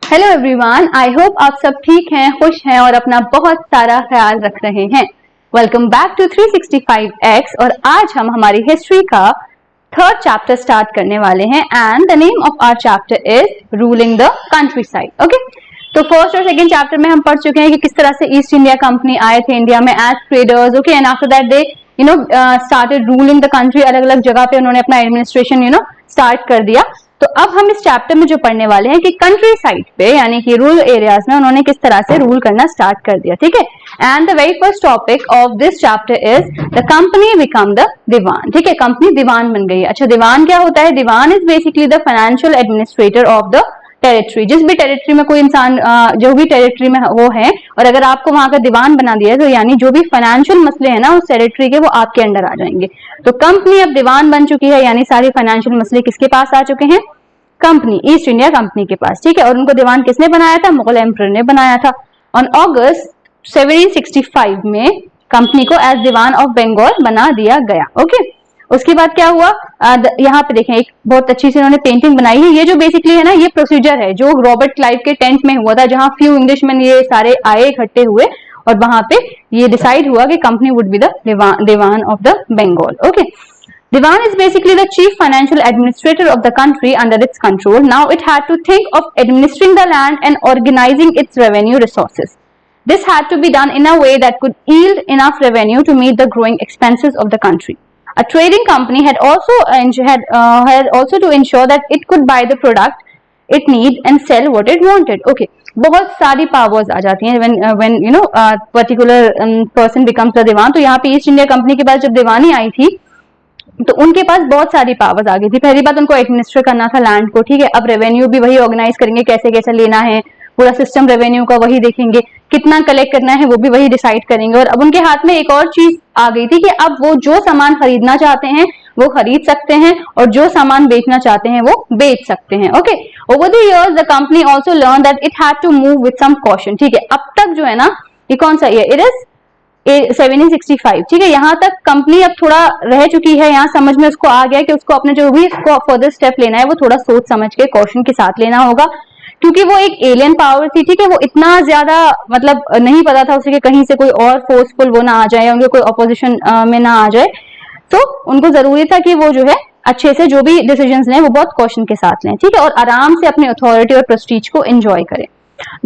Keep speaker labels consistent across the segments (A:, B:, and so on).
A: Hello everyone, I hope आप सब ठीक हैं, खुश हैं और अपना बहुत सारा ख्याल रख रहे हैं। वेलकम बैक टू 365X और आज हम हमारी हिस्ट्री का थर्ड चैप्टर स्टार्ट करने वाले हैं and the name of our chapter is ruling the countryside. Okay, तो फर्स्ट और सेकंड चैप्टर में हम पढ़ चुके हैं कि किस तरह से ईस्ट इंडिया कंपनी आए थे इंडिया में as traders. Okay, and after that they started ruling the country. अलग अलग जगह पे उन्होंने अपना एडमिनिस्ट्रेशन स्टार्ट कर दिया। तो अब हम इस चैप्टर में जो पढ़ने वाले हैं कि कंट्री साइड पे यानी कि रूरल एरियाज में उन्होंने किस तरह से रूल करना स्टार्ट कर दिया। ठीक है, and the very first topic of this chapter is the company become the Diwan. ठीक है, कंपनी दीवान बन गई है। अच्छा, दीवान क्या होता है? Diwan is basically the financial administrator of the territory. जिस भी टेरिटरी में कोई इंसान जो भी टेरिटरी में वो है और अगर आपको वहां का दीवान बना दिया तो यानी जो भी फाइनेंशियल मसले हैं ना उस टेरिटरी के वो आपके अंडर आ जाएंगे। तो कंपनी अब दीवान बन चुकी है यानी सारे फाइनेंशियल मसले किसके पास आ चुके हैं? कंपनी, ईस्ट इंडिया कंपनी के पास। ठीक है, और उनको दीवान किसने बनाया था? मुगल एम्परर ने बनाया था। ऑन अगस्त 1765 में कंपनी को एज दीवान ऑफ बंगाल बना दिया गया। ओके, उसके बाद क्या हुआ? यहाँ पे देखें, एक बहुत अच्छी सी उन्होंने पेंटिंग बनाई है। ये जो बेसिकली है ना, ये प्रोसीजर है जो रॉबर्ट क्लाइव के टेंट में हुआ था, जहां फ्यू इंग्लिशमैन ये सारे आए इकट्ठे हुए और वहां पे ये डिसाइड हुआ कि company would be the diwan of the Bengal. Okay, Diwan is basically the chief financial administrator of the country under its control. Now it had to think of administering the land and organizing its revenue resources. This had to be done in a way that could yield enough revenue to meet the growing expenses of the country. A trading company had also to ensure that it could buy the product it needs and sell what it wanted. Okay, बहुत सारी powers आ जाती हैं when particular person becomes the Diwan. तो यहाँ पे east India company के पास जब दीवानी आई थी तो उनके पास बहुत सारी पावर्स आ गई थी। पहली बात, उनको एडमिनिस्टर करना था लैंड को। ठीक है, अब रेवेन्यू भी वही ऑर्गेनाइज करेंगे, कैसे कैसे लेना है, पूरा सिस्टम रेवेन्यू का वही देखेंगे, कितना कलेक्ट करना है वो भी वही डिसाइड करेंगे। और अब उनके हाथ में एक और चीज आ गई थी कि अब वो जो सामान खरीदना चाहते हैं वो खरीद सकते हैं और जो सामान बेचना चाहते हैं वो बेच सकते हैं। Okay, over the years the company also learn that it had to move with some caution. ठीक है, अब तक जो है ना, ये कौन सा ईयर? It is 1765। ठीक है, यहाँ तक कंपनी अब थोड़ा रह चुकी है, यहाँ समझ में उसको आ गया कि उसको अपने जो भी फर्दर स्टेप लेना है वो थोड़ा सोच समझ के कॉशन के साथ लेना होगा, क्योंकि वो एक एलियन पावर थी। ठीक है, वो इतना ज्यादा मतलब नहीं पता था उसे कि कहीं से कोई और फोर्सफुल वो ना आ जाए, उनके कोई ऑपोजिशन में ना आ जाए। तो उनको जरूरी था कि वो जो है अच्छे से जो भी डिसीजंस लें वो बहुत कॉशन के साथ लें। ठीक है, और आराम से अपनी अथॉरिटी और प्रेस्टीज को एंजॉय करें।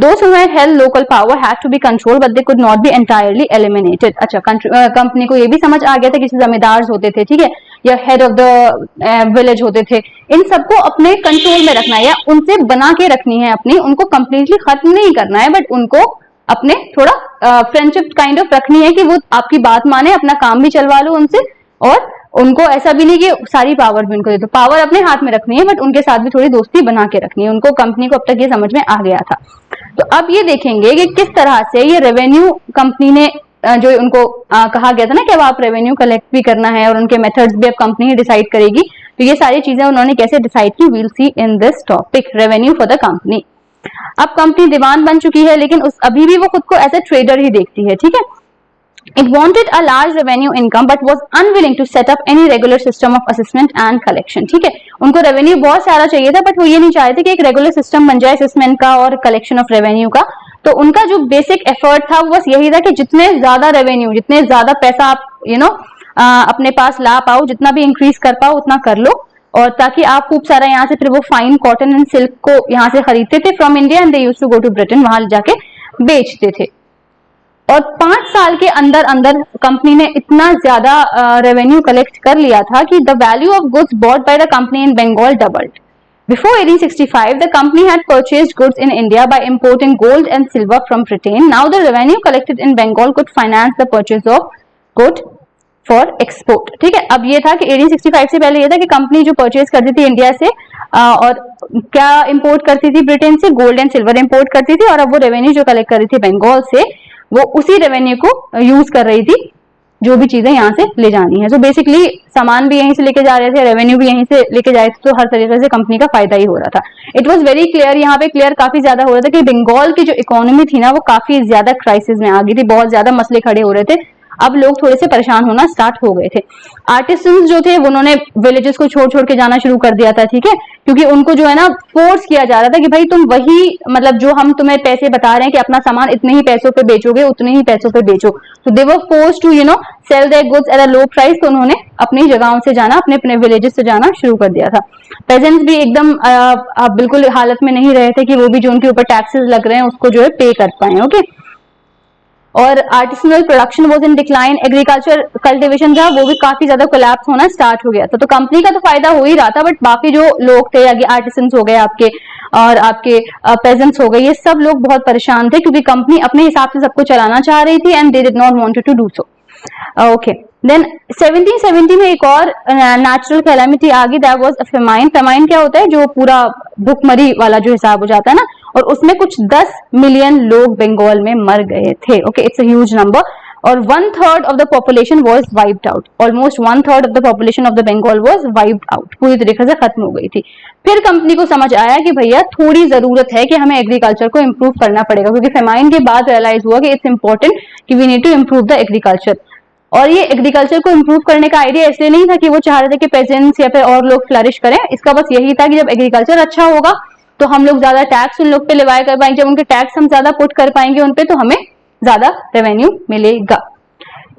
A: Those who had held local power had to be controlled, but they could not be entirely eliminated. अच्छा, कंपनी को ये भी समझ आ गया था कि जमींदार होते थे, ठीक है, या हेड ऑफ द विलेज होते थे, इन सबको अपने कंट्रोल में रखना है या उनसे बना के रखनी है अपनी, उनको कंप्लीटली खत्म नहीं करना है, बट उनको अपने थोड़ा फ्रेंडशिप काइंड ऑफ रखनी है कि वो आपकी बात माने, अपना काम भी चलवा लो उनसे, और उनको ऐसा भी नहीं कि सारी पावर भी उनको दे दो, पावर अपने हाथ में रखनी है, बट उनके साथ भी थोड़ी दोस्ती बना के रखनी है। उनको कंपनी को अब तक ये समझ में आ गया था। तो अब ये देखेंगे कि किस तरह से ये रेवेन्यू कंपनी ने जो उनको कहा गया था ना कि अब आप रेवेन्यू कलेक्ट भी करना है और उनके मेथड्स भी अब कंपनी डिसाइड करेगी। तो ये सारी चीजें उन्होंने कैसे डिसाइड की, we'll see in this topic, revenue for the company. अब कंपनी दीवान बन चुकी है लेकिन अभी भी वो खुद को एज ए ट्रेडर ही देखती है। ठीक है, It wanted a large revenue income but was unwilling to set up any regular system of assessment and collection. ठीक है, उनको रेवेन्यू बहुत सारा चाहिए था बट वो ये नहीं चाहते कि एक रेगुलर सिस्टम बन जाए असेसमेंट का और कलेक्शन ऑफ रेवेन्यू का। तो उनका जो बेसिक एफर्ट था वो बस यही था कि जितने ज्यादा रेवेन्यू, जितने ज्यादा पैसा आप अपने पास ला पाओ, जितना भी इंक्रीज कर पाओ उतना कर लो, और ताकि आप खूब सारा यहाँ से फिर वो फाइन कॉटन एंड सिल्क को यहाँ से खरीदते थे from India and they used to go to Britain, वहां जाके बेचते थे। और 5 साल के अंदर अंदर कंपनी ने इतना ज्यादा रेवेन्यू कलेक्ट कर लिया था कि the value of goods bought by the company in Bengal doubled. Before 1865, the company had purchased goods in India by importing gold and silver from Britain. Now the revenue collected in Bengal could finance the purchase of good for export. ठीक है, अब ये था कि 1865 से पहले ये था कि कंपनी जो परचेज करती थी इंडिया से और क्या इंपोर्ट करती थी ब्रिटेन से, गोल्ड एंड सिल्वर इंपोर्ट करती थी, और अब वो रेवेन्यू जो कलेक्ट कर रही थी बंगाल से वो उसी रेवेन्यू को यूज कर रही थी जो भी चीजें यहाँ से ले जानी है। तो बेसिकली सामान भी यहीं से लेके जा रहे थे, रेवेन्यू भी यहीं से लेके जा रहे थे, तो हर तरीके से कंपनी का फायदा ही हो रहा था। इट वाज वेरी क्लियर, यहाँ पे क्लियर काफी ज्यादा हो रहा था कि बंगाल की जो इकोनॉमी थी ना वो काफी ज्यादा क्राइसिस में आ गई थी, बहुत ज्यादा मसले खड़े हो रहे थे। अब लोग थोड़े से परेशान होना स्टार्ट हो गए थे। आर्टिसंस जो थे उन्होंने विलेजेस को छोड़ छोड़ के जाना शुरू कर दिया था, ठीक है, क्योंकि उनको जो है ना फोर्स किया जा रहा था कि भाई तुम वही मतलब जो हम तुम्हें पैसे बता रहे हैं कि अपना सामान इतने ही पैसों पे बेचोगे, उतने ही पैसों पे बेचो। तो they were forced to sell their goods at a low price. तो उन्होंने अपनी जगहों से जाना, अपने अपने विलेजेस से जाना शुरू कर दिया था। पेजेंट्स भी एकदम बिल्कुल हालत में नहीं रहे थे कि वो भी जो उनके ऊपर टैक्सेस लग रहे हैं उसको जो है पे कर पाए। ओके, और artisanal production was in decline, agriculture cultivation था वो भी काफी ज्यादा कोलैप्स होना स्टार्ट हो गया था। तो कंपनी का तो फायदा हो ही रहा था, बट बाकी जो लोग थे, आगे आर्टिसंस हो गए आपके और आपके पेजेंट्स हो गए, ये सब लोग बहुत परेशान थे क्योंकि कंपनी अपने हिसाब से सबको चलाना चाह रही थी and they did not wanted to do so. Okay, then 1770 में एक और नेचुरल कैलामिटी आ गई, that was a famine. Famine क्या होता है, जो पूरा भुखमरी वाला जो हिसाब हो जाता है ना, और उसमें कुछ 10 मिलियन लोग बंगाल में मर गए थे। Okay, it's a huge number, और 1/3 of the population was wiped out. Almost 1/3 of the population of the Bengal was wiped out, पूरी तरीके से खत्म हो गई थी। फिर कंपनी को समझ आया कि भैया थोड़ी जरूरत है कि हमें एग्रीकल्चर को इंप्रूव करना पड़ेगा, क्योंकि फेमाइन के बाद रियलाइज हुआ कि इट्स इंपॉर्टेंट कि we need to improve the agriculture. और ये एग्रीकल्चर को इंप्रूव करने का आइडिया इसलिए नहीं था कि वो चाह रहे थे कि पेजेंट्स या फिर और लोग फ्लरिश करें, इसका बस यही था कि जब एग्रीकल्चर अच्छा होगा तो हम लोग ज्यादा टैक्स उन लोग पे लेवाया कर पाएंगे, जब उनके टैक्स हम ज्यादा पुट कर पाएंगे उन पे तो हमें ज्यादा रेवेन्यू मिलेगा।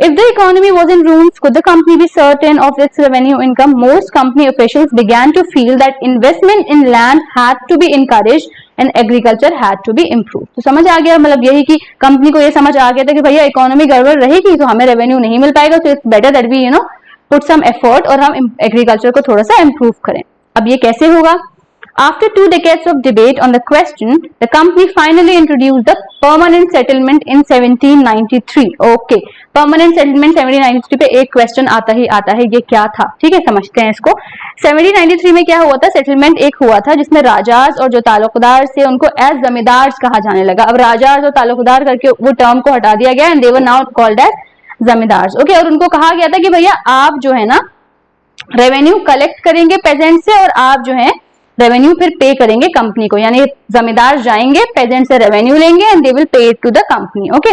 A: If the economy was in ruins, could the company be certain of its revenue income? Most company officials began to feel that investment in land had to be encouraged and agriculture had to be improved. तो समझ आ गया, मतलब यही कि company को ये समझ आ गया था कि भैया इकोनॉमी गड़बड़ रहेगी तो हमें रेवेन्यू नहीं मिल पाएगा, तो it's better that we put some effort और हम एग्रीकल्चर को थोड़ा सा इंप्रूव करें। अब ये कैसे होगा? After 2 decades of debate on the question, the company finally introduced the permanent settlement in 1793. Okay, permanent settlement 1793 पे एक क्वेश्चन आता है, ये क्या था? ठीक है, समझते हैं इसको। 1793 में क्या हुआ था? सेटलमेंट एक हुआ था जिसमें राजाज और जो ताल्लुकदार थे उनको एज जमींदार कहा जाने लगा। अब राजाज और ताल्लुकदार करके वो टर्म को हटा दिया गया and they were now called as zamindar. Okay, और उनको कहा गया था कि भैया आप जो है ना रेवेन्यू कलेक्ट करेंगे पेजेंट से और आप जो है रेवेन्यू फिर पे करेंगे कंपनी को, यानी जमींदार जाएंगे पेजेंट से रेवेन्यू लेंगे and they will pay it to the company. Okay,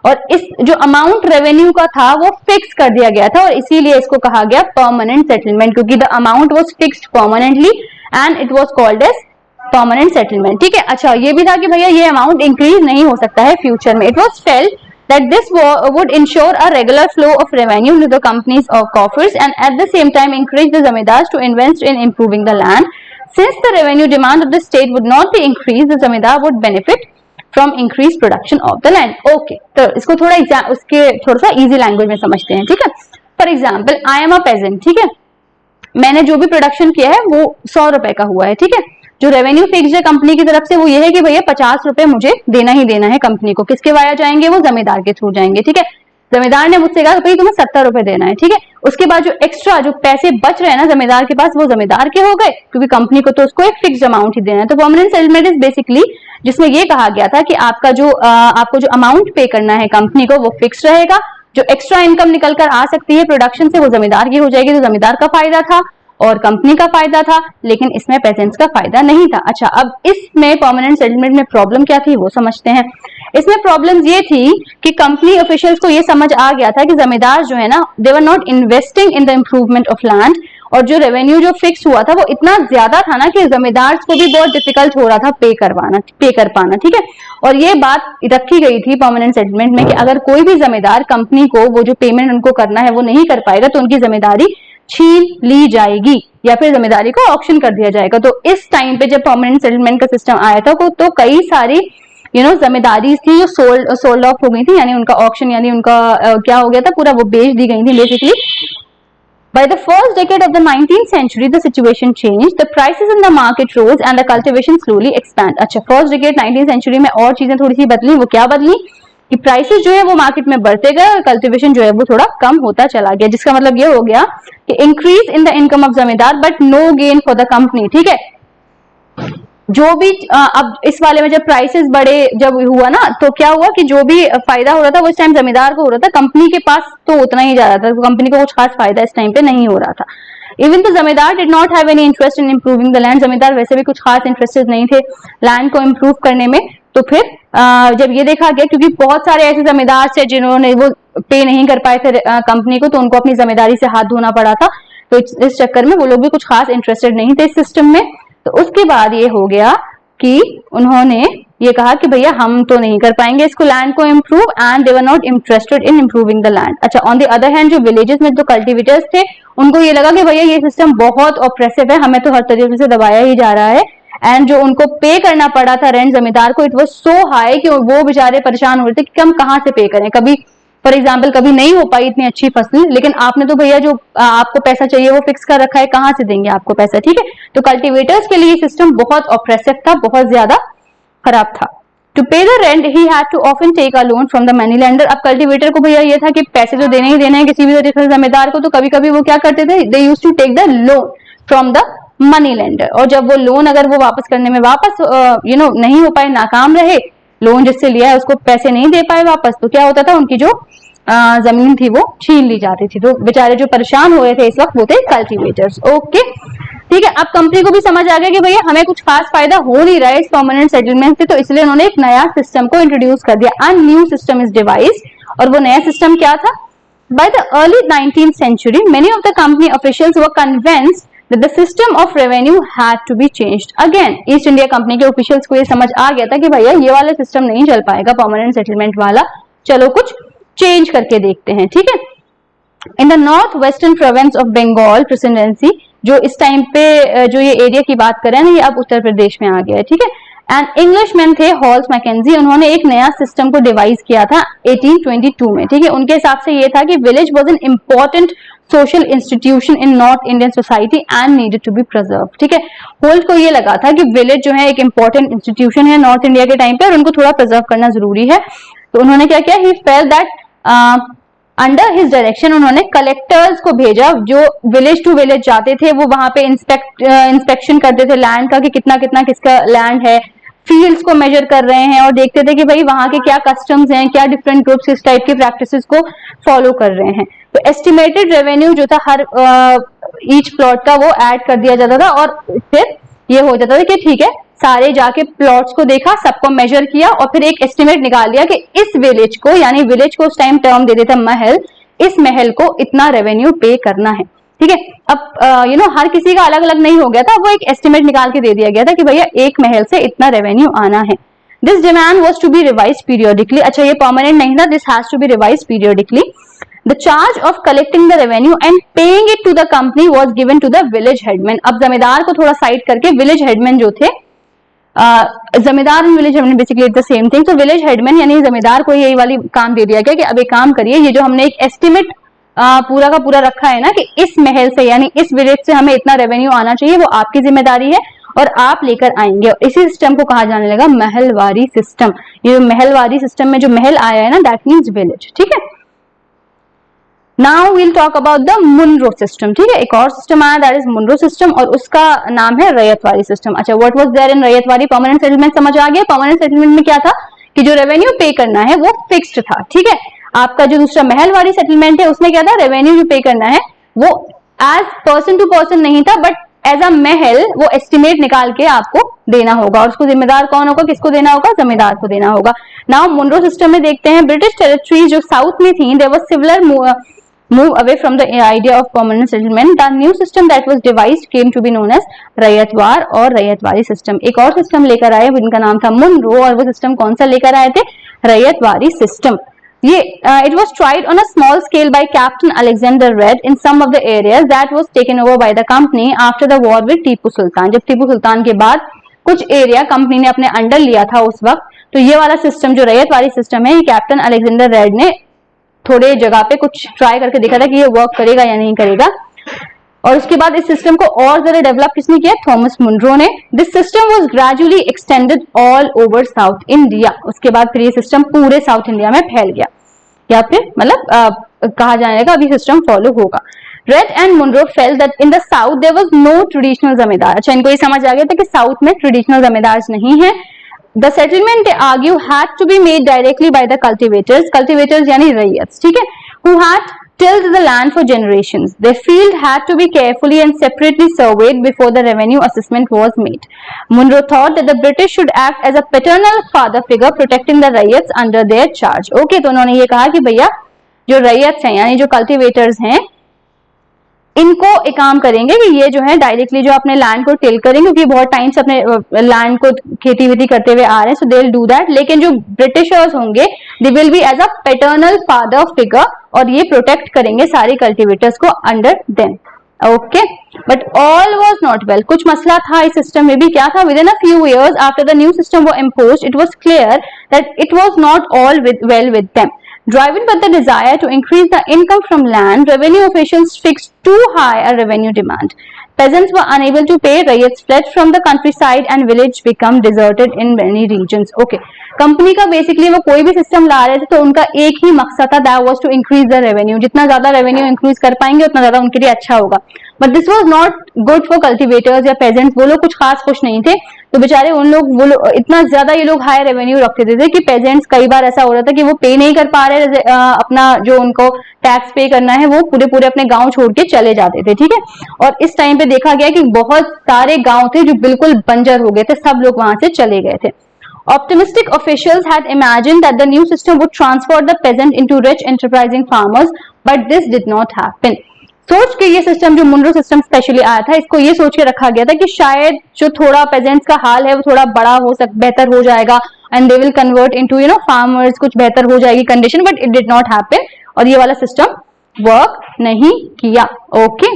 A: और इस जो अमाउंट रेवेन्यू का था वो फिक्स कर दिया गया था और इसीलिए इसको कहा गया परमानेंट सेटलमेंट, क्योंकि the amount was fixed permanently and it was called as permanent settlement. ठीक है, अच्छा ये भी था कि भैया ये अमाउंट इंक्रीज नहीं हो सकता है फ्यूचर में। It was felt that this would ensure a regular flow of revenue to the company's coffers and at the same time encourage the zamindars to invest in improving the land. Since the revenue demand of the state would not be increased, the zamindar would benefit from increased production of the land. Okay, तो इसको थोड़ा सा easy language में समझते हैं। ठीक है, for example, I am a peasant. ठीक है, मैंने जो भी प्रोडक्शन किया है वो 100 रुपए का हुआ है। ठीक है, जो रेवेन्यू फिक्स्ड है कंपनी की तरफ से वो ये है कि भैया 50 रुपए मुझे देना ही देना है कंपनी को। किसके वाया जाएंगे? वो जमींदार के थ्रू जाएंगे। ठीक है, जमींदार ने मुझसे कहा भाई तुम्हें 70 रुपए देना है। ठीक है, उसके बाद जो एक्स्ट्रा जो पैसे बच रहे हैं ना जमींदार के पास, वो जमींदार के हो गए क्योंकि कंपनी को तो उसको एक फिक्स अमाउंट ही देना है। तो परमानेंट सेटलमेंट इज बेसिकली जिसमें ये कहा गया था कि आपको जो अमाउंट पे करना है कंपनी को वो फिक्स रहेगा, जो एक्स्ट्रा इनकम निकल कर आ सकती है प्रोडक्शन से वो जमींदार की हो जाएगी। तो जमींदार का फायदा था और कंपनी का फायदा था, लेकिन इसमें पेजेंट्स का फायदा नहीं था। अच्छा, अब इसमें परमानेंट सेटलमेंट में प्रॉब्लम क्या थी वो समझते हैं। इसमें प्रॉब्लम ये थी कि कंपनी ऑफिशियल्स को ये समझ आ गया था कि जमींदार जो है ना they were not investing in the improvement of land, और जो रेवेन्यू जो फिक्स हुआ था वो इतना ज्यादा था ना कि जमींदार को भी बहुत डिफिकल्ट हो रहा था पे कर पाना। ठीक है, और ये बात रखी गई थी परमानेंट सेटलमेंट में कि अगर कोई भी जमींदार कंपनी को वो जो पेमेंट उनको करना है वो नहीं कर पाएगा तो उनकी जिम्मेदारी छीन ली जाएगी या फिर जिम्मेदारी को ऑक्शन कर दिया जाएगा। तो इस टाइम पे जब परमानेंट सेटलमेंट का सिस्टम आया था तो कई सारी जिम्मेदारी थी जो सोल्ड ऑफ हो गई थी, यानी उनका ऑक्शन यानी उनका क्या हो गया था, पूरा वो बेच दी गई थी basically. By the first decade of the 19th century, the situation changed. The prices in the market rose and the cultivation slowly expanded. अच्छा, फर्स्ट डिकेड 19th सेंचुरी में और चीजें थोड़ी सी बदली। वो क्या बदली कि प्राइसेस जो है वो मार्केट में बढ़ते गए और कल्टीवेशन जो है वो थोड़ा कम होता चला गया, जिसका मतलब ये हो गया कि increase in the income of zamindar but no gain for the company. ठीक है, जो भी अब इस वाले में जब प्राइसेस बढ़े जब हुआ ना तो क्या हुआ कि जो भी फायदा हो रहा था वो इस टाइम जमींदार को हो रहा था, कंपनी के पास तो उतना ही जा रहा था, कंपनी को कुछ खास फायदा इस टाइम पे नहीं हो रहा था। इवन तो जमींदार did not have any interest in improving the land, जमींदार वैसे भी कुछ खास इंटरेस्टेड नहीं थे लैंड को इंप्रूव करने में। तो फिर जब ये देखा गया, क्योंकि बहुत सारे ऐसे जमींदार थे जिन्होंने वो पे नहीं कर पाए थे कंपनी को, तो उनको अपनी जिम्मेदारी से हाथ धोना पड़ा था। तो इस चक्कर में वो लोग भी कुछ खास इंटरेस्टेड नहीं थे इस सिस्टम में। तो उसके बाद ये हो गया कि उन्होंने ये कहा कि भैया हम तो नहीं कर पाएंगे इसको, लैंड को improve, and they were not interested in improving the land. अच्छा, ऑन द अदर हैंड जो विलेजेस में जो कल्टिवेटर्स थे उनको ये लगा कि भैया ये सिस्टम बहुत ऑप्रेसिव है, हमें तो हर तरीके से दबाया ही जा रहा है, एंड जो उनको पे करना पड़ा था रेंट जमींदार को, इट वाज सो हाई कि वो बेचारे परेशान हो रहे थे कि हम कहाँ से पे करें। कभी फॉर एग्जाम्पल कभी नहीं हो पाई इतनी अच्छी फसल, लेकिन आपने तो भैया जो आपको पैसा चाहिए वो फिक्स कर रखा है, कहाँ से देंगे आपको पैसा, ठीक है। तो कल्टिवेटर्स के लिए सिस्टम बहुत ऑप्रेसिव था, बहुत ज्यादा खराब था। To pay the rent he had to often take a loan from the money lender. अब कल्टिवेटर को भैया ये था कि पैसे तो देने ही देने हैं किसी भी तरीके से जमींदार को, तो कभी कभी वो क्या करते थे, they used to take the loan from the money lender. और जब वो लोन अगर वो वापस करने में नहीं हो पाए, नाकाम रहे, लोन जिससे लिया है उसको पैसे नहीं दे पाए वापस, तो क्या होता था, उनकी जो जमीन थी वो छीन ली जाती थी। तो बेचारे जो परेशान हो रहे थे इस वक्त वो थे कल्टिवेटर्स। ओके, ठीक है। अब कंपनी को भी समझ आ गया कि भैया हमें कुछ खास फायदा हो नहीं रहा है इस परमानेंट सेटलमेंट से, तो इसलिए उन्होंने एक नया सिस्टम को इंट्रोड्यूस कर दिया। A new system is devised, और वो नया सिस्टम क्या था? By the early 19th century, many of the company officials were convinced that the system of revenue had to be changed again. East India company के officials को ये समझ आ गया था कि भैया ये वाला सिस्टम नहीं चल पाएगा परमानेंट सेटलमेंट वाला, चलो कुछ चेंज करके देखते हैं, ठीक है। In the north western province of Bengal presidency, जो इस टाइम पे जो ये एरिया की बात करें ना, ये अब उत्तर प्रदेश में आ गया है, ठीक है। एंड इंग्लिशमैन थे हॉल्स मैकेंजी, उन्होंने एक नया सिस्टम को डिवाइस किया था 1822 में, ठीक है। उनके हिसाब से ये था कि village was an important social institution in north Indian society and needed to be preserve, ठीक है। होल्ट को ये लगा था कि विलेज जो है एक इंपॉर्टेंट इंस्टीट्यूशन है नॉर्थ इंडिया के टाइम पे, और उनको थोड़ा प्रिजर्व करना जरूरी है। तो उन्होंने क्या किया, he felt that under his direction उन्होंने कलेक्टर्स को भेजा, जो विलेज टू विलेज जाते थे, वो वहां पे इंस्पेक्शन करते थे लैंड का कि कितना कितना किसका लैंड है, फील्ड्स को मेजर कर रहे हैं, और देखते थे कि भाई वहां के क्या कस्टम्स हैं, क्या डिफरेंट ग्रुप्स इस टाइप की प्रैक्टिसेस को फॉलो कर रहे हैं। तो एस्टिमेटेड रेवेन्यू जो था हर ईच प्लॉट का वो ऐड कर दिया जाता था, और फिर ये हो जाता था कि ठीक है, सारे जाके प्लॉट्स को देखा, सबको मेजर किया, और फिर एक एस्टिमेट निकाल लिया कि इस विलेज को, यानी विलेज को उस टाइम टर्म दे देता महल, इस महल को इतना रेवेन्यू पे करना है, ठीक है। अब हर किसी का अलग अलग नहीं हो गया था, वो एक एस्टिमेट निकाल के दे दिया गया था कि भैया एक महल से इतना रेवेन्यू आना है। This demand was to be revised periodically. अच्छा, ये परमानेंट नहीं था, this has to be revised periodically. The charge of collecting the revenue and paying it to the company was given to the village headman. अब जमींदार को थोड़ा side करके village headman जो थे, जमींदार and village headman basically it's the same thing. तो village headman यानी जमींदार को यही वाली काम दे दिया गया कि अब एक काम करिए, ये जो हमने एक एस्टिमेट पूरा का पूरा रखा है ना कि इस महल से यानी इस विलेज से हमें इतना रेवेन्यू आना चाहिए, वो आपकी जिम्मेदारी है और आप लेकर आएंगे। और इसी सिस्टम को कहा जाने लगा महलवारी सिस्टम। ये महलवारी सिस्टम में जो महल आया है ना, दैट मीन्स विलेज, ठीक है। Now we'll talk about the Munro system, ठीक है। एक और सिस्टम आया, दैट इज मुनरो सिस्टम, और उसका नाम है रैयतवारी सिस्टम। अच्छा, what was there in Ryotwari? Permanent settlement समझ आ गया। परमानेंट सेटलमेंट में क्या था कि जो रेवेन्यू पे करना है वो फिक्स्ड था, ठीक है। आपका जो दूसरा महलवारी सेटलमेंट है उसमें क्या था, रेवेन्यू जो पे करना है वो एज पर्सन टू पर्सन नहीं था, बट एज अ महल वो एस्टिमेट निकाल के आपको देना होगा, और उसको जिम्मेदार कौन होगा, किसको देना होगा, जमींदार को देना होगा। नाउ मुनरो सिस्टम में देखते हैं, ब्रिटिश टेरिटरीज जो साउथ में थी, there was similar move away from the idea of permanent settlement. The new system that was devised came to be known as रैयतवार और रैयतवारी सिस्टम। एक और सिस्टम लेकर आए, जिनका नाम था मुनरो, और वो सिस्टम कौन सा लेकर आए थे, रैयतवारी सिस्टम। ये it was tried on a small scale by Captain Alexander Red in some of the areas that was taken over by the company after the war with Tipu Sultan. जब टीपू सुल्तान के बाद कुछ एरिया कंपनी ने अपने अंडर लिया था उस वक्त, तो ये वाला सिस्टम जो रैयतवारी सिस्टम है, ये कैप्टन अलेक्जेंडर रेड ने थोड़े जगह पे कुछ ट्राई करके देखा था कि ये वर्क करेगा या नहीं करेगा, और उसके बाद इस सिस्टम को और ज्यादा डेवलप किसने किया, थॉमस मुनरो ने। This system was gradually extended all over south India. उसके बाद फिर ये सिस्टम पूरे साउथ इंडिया में फैल गया, या फिर मतलब कहा जाएगा अभी सिस्टम फॉलो होगा। Read and Munro felt that in the south there was no traditional zamindar. अच्छा, इनको ये समझ आ गया था कि साउथ में ट्रेडिशनल जमींदार नहीं है। The settlement, they argue, had to be made directly by the cultivators. Cultivators यानी रैयत, ठीक है, who had tilled the land for generations. Their field had to be carefully and separately surveyed before the revenue assessment was made. Munro thought that the British should act as a paternal father figure, protecting the rayats under their charge. Okay, तो उन्होंने ये कहा कि भैया जो रैयत हैं यानी जो कल्टीवेटर्स हैं, इनको एक काम करेंगे कि ये जो है डायरेक्टली जो अपने लैंड को टिल करेंगे, क्योंकि बहुत टाइम से अपने लैंड को खेती वेती करते हुए आ रहे हैं, so they will do that. लेकिन जो ब्रिटिशर्स होंगे they will be as a paternal father figure, और ये प्रोटेक्ट करेंगे सारे कल्टीवेटर्स को under them. Okay, but all was not well. कुछ मसला था इस सिस्टम में भी। क्या था? Within a few years after the new system was imposed, it was clear that it was not all well with them. Driven by the desire to increase the income from land, revenue officials fixed too high a revenue demand. Peasants were unable to pay, riots fled from the countryside and village become deserted in many regions. Okay, company का basically वो कोई भी system ला रहे थे तो उनका एक ही मकसद था, that was to increase the revenue. जितना ज्यादा रेवेन्यू इंक्रीज कर पाएंगे उतना ज्यादा उनके लिए अच्छा होगा। But this was not good for cultivators या पेजेंट्स। वो लोग कुछ खास खुश नहीं थे, तो बेचारे वो लोग इतना ज्यादा ये लोग हाई रेवेन्यू रखते थे कि पेजेंट्स कई बार ऐसा हो रहा था कि वो पे नहीं कर पा रहे अपना जो उनको टैक्स पे करना है, वो पूरे पूरे अपने गांव छोड़ के चले जाते थे। ठीक है, और इस टाइम पे देखा गया कि बहुत सारे गांव थे जो बिल्कुल बंजर हो गए थे, सब लोग वहां से चले गए थे। Optimistic officials had imagined that the new system would transform the peasant into rich enterprising farmers, but this did not happen. सोच के ये सिस्टम, जो मुनरो सिस्टम स्पेशली आया था, इसको ये सोच के रखा गया था कि शायद जो थोड़ा पेजेंट्स का हाल है वो थोड़ा बड़ा बेहतर हो जाएगा, and they will convert into farmers, कुछ बेहतर हो जाएगी condition, but it did not happen, और ये वाला सिस्टम वर्क नहीं किया। Okay,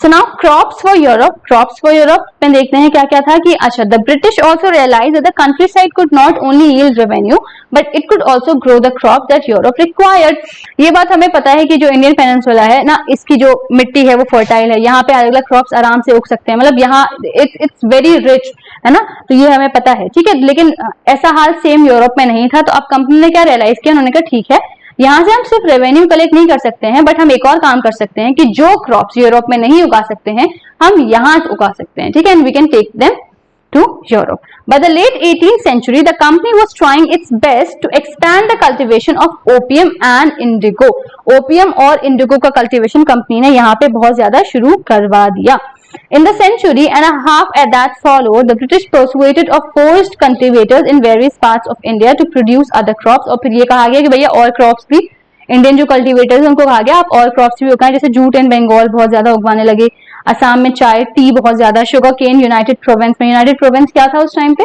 A: So now crops for Europe में देखते हैं क्या क्या था कि अच्छा, the British also realized that the countryside could not only yield revenue but it could also grow the crop that Europe required. ये बात हमें पता है कि जो इंडियन पेनिनसुला है ना, इसकी जो मिट्टी है वो फर्टाइल है, यहाँ पे अलग अलग क्रॉप्स आराम से उग सकते हैं, मतलब यहाँ इट्स वेरी रिच है ना, तो ये हमें पता है। ठीक है, लेकिन ऐसा हाल सेम यूरोप में नहीं था। तो अब कंपनी ने क्या रियलाइज किया, उन्होंने कहा ठीक है, यहाँ से हम सिर्फ रेवेन्यू कलेक्ट नहीं कर सकते हैं, बट हम एक और काम कर सकते हैं कि जो क्रॉप्स यूरोप में नहीं उगा सकते हैं हम यहाँ उगा सकते हैं। ठीक है, and we can take them to Europe. By the late 18th century, the company was trying its best to expand the cultivation of opium and indigo. Opium और इंडिगो का कल्टीवेशन कंपनी ने यहाँ पे बहुत ज्यादा शुरू करवा दिया। In the century and a half that followed, the British persuaded or forced cultivators in various parts of India to produce other crops. और फिर ये कहा गया कि भैया और क्रॉप्स भी, इंडियन जो कल्टीवेटर्स उनको कहा गया आप और क्रॉप्स भी उगाएं, जैसे जूट एंड बंगाल बहुत ज्यादा उगवाने लगे, असम में चाय, टी बहुत ज्यादा, शुगर केन यूनाइटेड प्रोविंस में, यूनाइटेड प्रोविंस क्या था उस टाइम पे,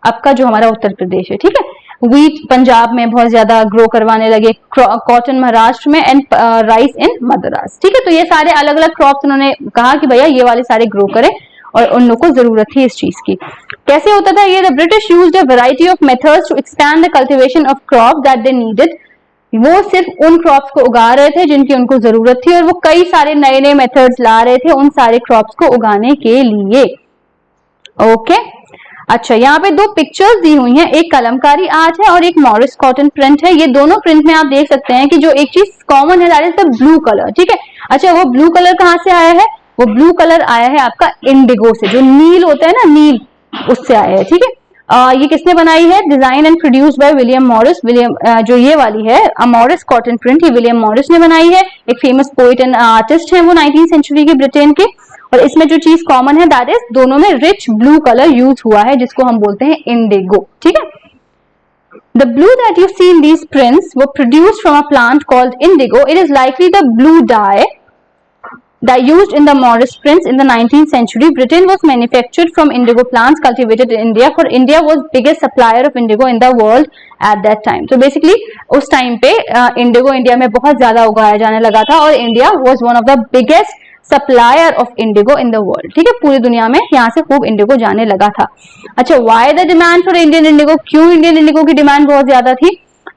A: अब का जो हमारा उत्तर प्रदेश है। ठीक है, व्हीट पंजाब में बहुत ज्यादा ग्रो करवाने लगे, कॉटन महाराष्ट्र में, एंड राइस इन मद्रास। ठीक है, तो ये सारे अलग अलग क्रॉप्स उन्होंने कहा कि भैया ये वाले सारे ग्रो करें, और उन लोगों को जरूरत थी इस चीज की। कैसे होता था ये? The British used a variety of methods to expand the cultivation of crop that they needed. वो सिर्फ उन क्रॉप्स को उगा रहे थे जिनकी उनको जरूरत थी, और वो कई सारे नए नए मेथड्स ला रहे थे उन सारे क्रॉप्स को उगाने के लिए। ओके, अच्छा, यहाँ पे दो पिक्चर्स दी हुई हैं, एक कलमकारी आर्ट है और एक मॉरिस कॉटन प्रिंट है। ये दोनों प्रिंट में आप देख सकते हैं कि जो एक चीज कॉमन है that is the blue colour. ठीक है, अच्छा, वो ब्लू कलर कहाँ से आया है? वो ब्लू कलर आया है आपका इंडिगो से, जो नील होता है ना, नील, उससे आया है। ठीक है, ये किसने बनाई है? Design and produced by William Morris. जो ये वाली है मॉरिस कॉटन प्रिंट, ये विलियम मॉरिस ने बनाई है, एक फेमस पोइट एंड आर्टिस्ट है वो 19th सेंचुरी के ब्रिटेन के। और इसमें जो चीज कॉमन है दैट इज दोनों में रिच ब्लू कलर यूज हुआ है, जिसको हम बोलते हैं इंडिगो। ठीक है, The blue that you see in these prints were produced from a plant called indigo. It is likely the blue dye that used in the Morris prints in the 19th century. Britain was manufactured from indigo plants cultivated in India, for India was biggest supplier of indigo in the world at that time. So basically उस time पे Indigo India में बहुत ज्यादा उगाया जाने लगा था, और India was one of the biggest supplier of Indigo in the world. ठीक है, पूरी दुनिया में यहाँ से खूब इंडिगो जाने लगा था। अच्छा, why the demand for Indian indigo? क्यों इंडियन इंडिगो की डिमांड बहुत ज्यादा थी?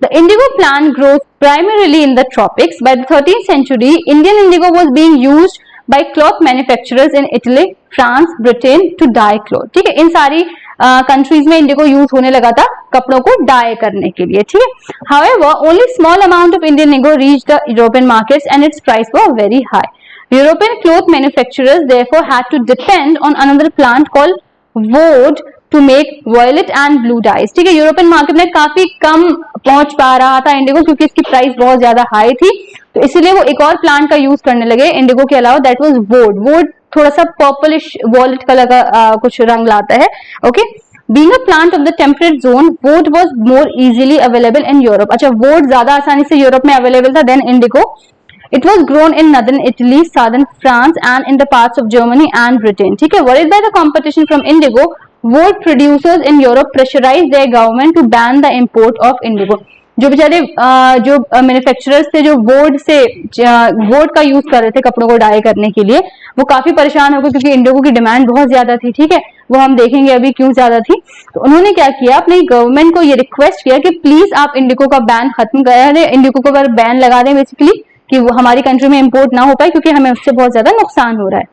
A: The indigo plant growth primarily in the tropics. By the 13th century, Indian indigo was being used by cloth manufacturers in Italy, France, Britain to dye cloth. ठीक है, इन सारी countries में Indigo use होने लगा था कपड़ों को डाई करने के लिए। ठीक है, however only small amount of Indian Indigo reached the European markets and it's price were very high. European cloth manufacturers therefore had to depend on another plant called woad to make violet and blue dyes. ठीक है, European market में काफी कम पहुंच पा रहा था Indigo, क्योंकि इसकी प्राइस बहुत ज्यादा हाई थी, तो इसीलिए वो एक और प्लांट का यूज करने लगे इंडिगो के अलावा, दैट वाज वोड। वोड थोड़ा सा पर्पलिश वॉलेट कलर का कुछ रंग लाता है। Okay, Being a plant of the temperate zone, wood was more easily available in Europe. अच्छा, wood ज्यादा आसानी से यूरोप में अवेलेबल था than indigo. It was grown in northern Italy, southern France, and in the parts of Germany and Britain. ठीक है, worried by the competition from indigo, wood producers in Europe pressurized their government to ban the import of indigo. जो बेचारे जो manufacturers थे जो would का use कर रहे थे कपड़ों को डाई करने के लिए, वो काफी परेशान हो गए क्योंकि इंडिगो की डिमांड बहुत ज्यादा थी। ठीक है, वो हम देखेंगे अभी क्यों ज्यादा थी। तो उन्होंने क्या किया, अपनी गवर्नमेंट को ये रिक्वेस्ट किया कि प्लीज आप इंडिगो का बैन खत्म कर दें, इंडिगो को बैन लगा दें बेसिकली, कि वो हमारी कंट्री में इंपोर्ट ना हो पाए क्योंकि हमें उससे बहुत ज्यादा नुकसान हो रहा है।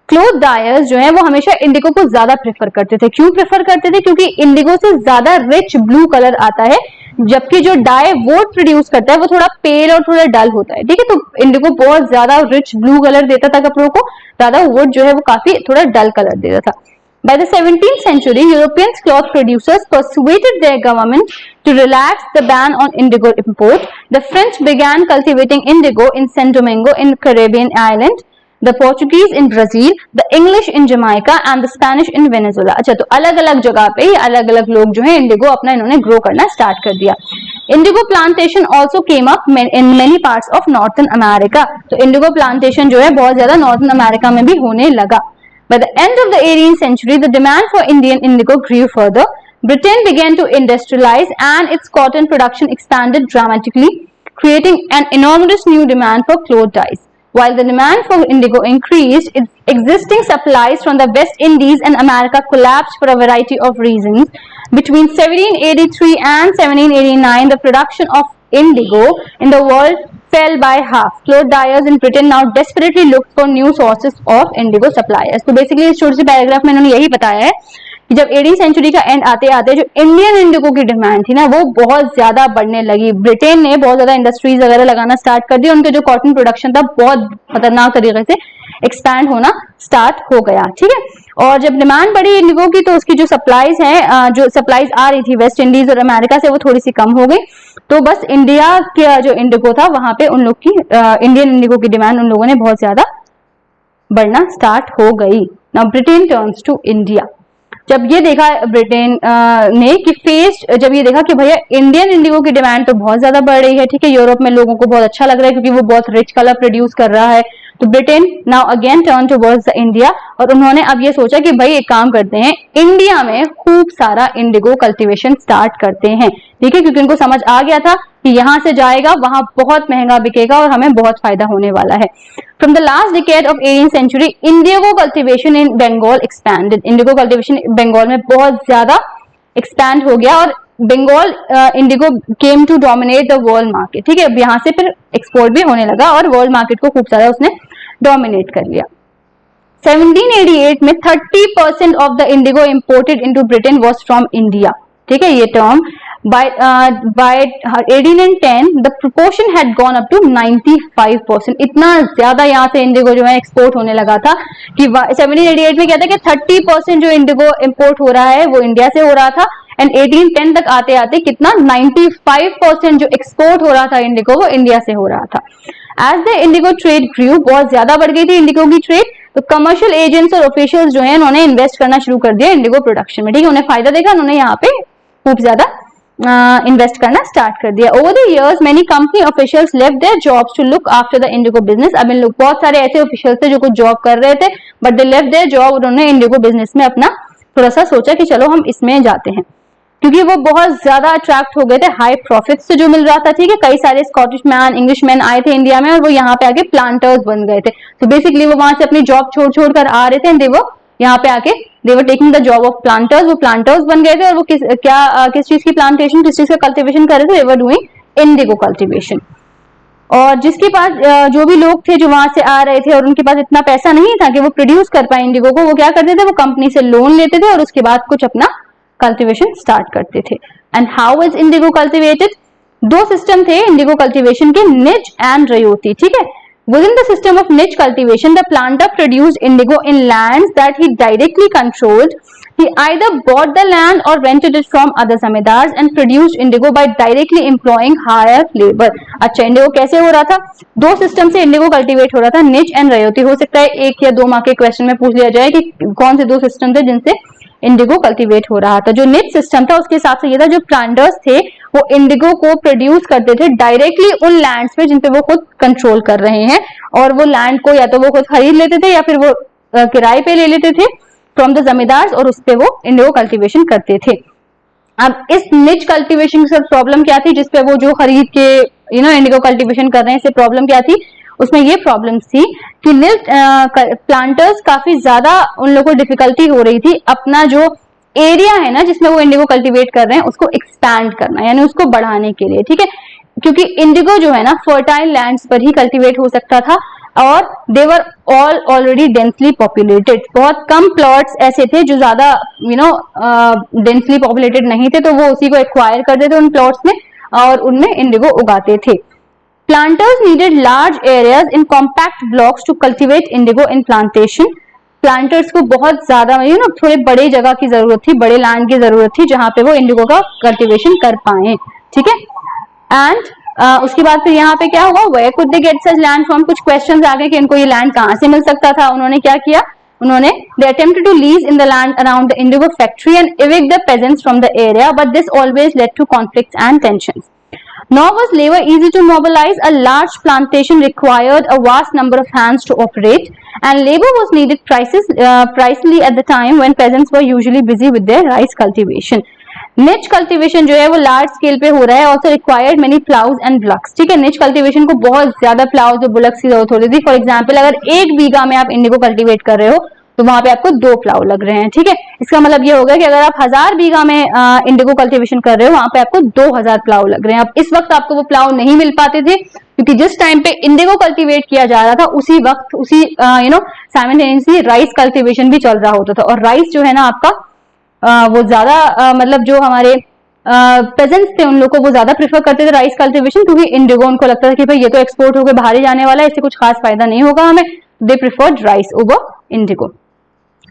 A: क्लोथ डायर्स जो है वो हमेशा इंडिगो को ज्यादा प्रेफर करते थे। क्यों प्रेफर करते थे? क्योंकि इंडिगो से ज्यादा रिच ब्लू कलर आता है, जबकि जो डाई वुड प्रोड्यूस करता है वो थोड़ा पेल और थोड़ा डल होता है। ठीक है, तो इंडिगो बहुत ज्यादा रिच ब्लू कलर देता था कपड़ों को, ज्यादा वुड जो है वो काफी थोड़ा डल कलर देता था। By the 17th century, European cloth producers persuaded their government to relax the ban on indigo import. The French began cultivating indigo in Saint Domingo in Caribbean island, the Portuguese in Brazil, the English in Jamaica and the Spanish in Venezuela. अच्छा, तो अलग अलग जगह पे अलग अलग लोग जो है इंडिगो अपना इन्होंने ग्रो करना स्टार्ट कर दिया। Indigo plantation also came up in many parts of northern America. तो इंडिगो प्लांटेशन जो है बहुत ज्यादा नॉर्थन अमेरिका में भी होने लगा। By the end of the 18th century, the demand for Indian indigo grew further. Britain began to industrialize and its cotton production expanded dramatically, creating an enormous new demand for cloth dyes. While the demand for indigo increased, its existing supplies from the West Indies and America collapsed for a variety of reasons. Between 1783 and 1789, the production of indigo in the world fell by half. Cloth dyers in Britain now desperately looked for new sources of indigo suppliers. तो basically इस छोटे से paragraph में इन्होंने यही बताया है कि जब 18th सेंचुरी का एंड आते आते जो इंडियन इंडिगो की डिमांड थी ना वो बहुत ज्यादा बढ़ने लगी। ब्रिटेन ने बहुत ज्यादा इंडस्ट्रीज वगैरह लगाना स्टार्ट कर दिया, उनके जो कॉटन प्रोडक्शन था बहुत खतरनाक तरीके से एक्सपैंड होना स्टार्ट हो गया। ठीक है, और जब डिमांड बढ़ी इंडिगो की तो उसकी जो सप्लाईज है, जो सप्लाईज आ रही थी वेस्ट इंडीज और अमेरिका से, वो थोड़ी सी कम हो गई। तो बस इंडिया का जो इंडिगो था वहां पे उन लोग की इंडियन इंडिगो की डिमांड उन लोगों ने बहुत ज्यादा बढ़ना स्टार्ट हो गई। Now Britain turns to India. जब ये देखा ब्रिटेन ने कि जब ये देखा कि भैया इंडियन इंडिगो की डिमांड तो बहुत ज्यादा बढ़ रही है, ठीक है, यूरोप में लोगों को बहुत अच्छा लग रहा है क्योंकि वो बहुत रिच कलर प्रोड्यूस कर रहा है, तो Britain now again turn towards the India और उन्होंने अब ये सोचा कि भाई एक काम करते हैं, इंडिया में खूब सारा इंडिगो कल्टीवेशन स्टार्ट करते हैं। ठीक है, क्योंकि उनको समझ आ गया था कि यहां से जाएगा वहां बहुत महंगा बिकेगा और हमें बहुत फायदा होने वाला है। From the last decade of 18th century, indigo cultivation in Bengal expanded. Indigo cultivation Bengal में बहुत ज्यादा expand हो गया और Bengal indigo came to dominate the world market. ठीक है, अब यहाँ से फिर एक्सपोर्ट भी होने लगा और वर्ल्ड मार्केट को खूब सारा उसने डोमिनेट कर लिया। 1788 में 30% of the Indigo imported into Britain was from India. ठीक है, ये term by 1810 the proportion had gone up to 95%। इतना ज्यादा यहाँ से इंडिगो जो है एक्सपोर्ट होने लगा था कि 1788 में क्या था कि 30% जो इंडिगो इंपोर्ट हो रहा है वो इंडिया से हो रहा था एंड 1810 तक आते आते कितना 95% जो एक्सपोर्ट हो रहा था इंडिगो वो इंडिया से हो रहा था। एज द इंडिगो ट्रेड ग्रू, बहुत ज्यादा बढ़ गई थी इंडिगो की ट्रेड, तो कमर्शियल एजेंट्स और ऑफिशियल्स जो है उन्होंने इन्वेस्ट करना शुरू कर दिया इंडिगो प्रोडक्शन में। ठीक है, उन्हें फायदा देखा, उन्होंने यहाँ पे खूब ज्यादा इन्वेस्ट करना स्टार्ट कर दिया। Over the years many company officials left their jobs to look after the indigo business. अब इन लोग बहुत सारे ऐसे ऑफिशियल्स थे जो कुछ जॉब कर रहे थे but they left their job, उन्होंने इंडिगो बिजनेस में अपना थोड़ा सा सोचा कि चलो हम इसमें जाते हैं क्योंकि वो बहुत ज्यादा अट्रैक्ट हो गए थे हाई प्रॉफिट से जो मिल रहा था। ठीक है, कई सारे स्कॉटिश मैन, इंग्लिश मैन आए थे इंडिया में और वो यहाँ पे आके प्लांटर्स बन गए थे। तो बेसिकली वो वहां से अपनी जॉब छोड़ कर आ रहे थे एंड वो यहाँ पे आके they were taking the job of planters, वो प्लांटर्स बन गए थे और वो किस चीज की प्लांटेशन, किस चीज का कल्टीवेशन कर रहे थे, they were doing Indigo cultivation. और जिसके पास जो भी लोग थे जो वहां से आ रहे थे और उनके पास इतना पैसा नहीं था कि वो प्रोड्यूस कर पाए इंडिगो को, वो क्या करते थे, वो कंपनी से लोन लेते थे और उसके बाद कुछ अपना कल्टीवेशन स्टार्ट करते थे। And how is Indigo cultivated? दो सिस्टम थे इंडिगो कल्टीवेशन के, निच एंड रयोती। ठीक है, within the system of niche cultivation, the planter produced indigo in lands that he directly controlled. He either bought the land or rented it from other zamindars and produced indigo by directly employing hired labor. अच्छा, Indigo कैसे हो रहा था? दो system से Indigo cultivate हो रहा था, निच एंड रयोती। हो सकता है एक या दो मार्क के क्वेश्चन में पूछ लिया जाए कि कौन से दो सिस्टम थे जिनसे इंडिगो कल्टीवेट हो रहा था। जो निच सिस्टम था उसके हिसाब से ये था, जो प्लांटर्स थे वो इंडिगो को प्रोड्यूस करते थे डायरेक्टली उन लैंड्स पे जिन पे वो खुद कंट्रोल कर रहे हैं, और वो लैंड को या तो वो खुद खरीद लेते थे या फिर वो किराए पे ले लेते थे फ्रॉम द जमींदार्स, और उस पे वो इंडिगो कल्टीवेशन करते थे। अब इस निच कल्टीवेशन के साथ प्रॉब्लम क्या थी, जिसपे वो जो खरीद के इंडिगो कल्टीवेशन कर रहे हैं, इससे प्रॉब्लम क्या थी, उसमें ये प्रॉब्लम थी कि निच प्लांटर्स काफी ज्यादा उन लोगों को डिफिकल्टी हो रही थी अपना जो एरिया है ना जिसमें वो इंडिगो कल्टीवेट कर रहे हैं उसको एक्सपैंड करना, यानी उसको बढ़ाने के लिए, ठीक है, क्योंकि इंडिगो जो है ना फर्टाइल लैंड्स पर ही कल्टीवेट हो सकता था, और they were all already densely populated. बहुत कम प्लॉट्स ऐसे थे जो ज्यादा डेंसली पॉपुलेटेड नहीं थे, तो वो उसी को एक्वायर करते थे उन प्लॉट्स में और उनमें इंडिगो उगाते थे। Planters needed large areas in compact blocks to cultivate indigo in plantation. Planters को बहुत ज्यादा थोड़े बड़े जगह की जरूरत थी, बड़े लैंड की जरूरत थी जहां पे वो इंडिगो का कल्टीवेशन कर पाए, ठीक है। एंड उसके बाद फिर यहाँ पे क्या हुआ, Where could they get such land from? कुछ क्वेश्चंस आ गए कि इनको ये लैंड कहाँ से मिल सकता था। उन्होंने क्या किया, उन्होंने they attempted to lease in the land around the indigo factory and evict the peasants from the area, but this always led to conflicts and tensions. Nor was labor easy to mobilize. A large plantation required a vast number of hands to operate, and labor was needed pricely at the time when peasants were usually busy with their rice cultivation. Nij cultivation जो है वो large scale पे हो रहा है, also required many ploughs and bullocks, ठीक है। निच कल्टीवेशन को बहुत ज्यादा प्लाउज और बुलक्स की जरूरत होती थी। फॉर एग्जाम्पल अगर 1 बीघा में आप इंडिगो कल्टीवेट कर रहे हो तो वहां पे आपको 2 प्लाउ लग रहे हैं, ठीक है। इसका मतलब ये होगा कि अगर आप 1000 बीघा में इंडिगो कल्टीवेशन कर रहे हो वहां पे आपको 2000 प्लाउ लग रहे हैं। अब इस वक्त आपको वो प्लाउ नहीं मिल पाते थे क्योंकि जिस टाइम पे इंडिगो कल्टीवेट किया जा रहा था उसी वक्त उसी साइमल्टेनियसली राइस कल्टीवेशन भी चल रहा होता था, और राइस जो है ना आपका वो ज्यादा मतलब जो हमारे पेजेंट्स थे उन लोग को वो ज्यादा प्रेफर करते थे राइस कल्टीवेशन, क्योंकि इंडिगो उनको लगता था कि भाई ये तो एक्सपोर्ट होकर बाहर ही जाने वाला है, इससे कुछ खास फायदा नहीं होगा हमें। They preferred rice over indigo.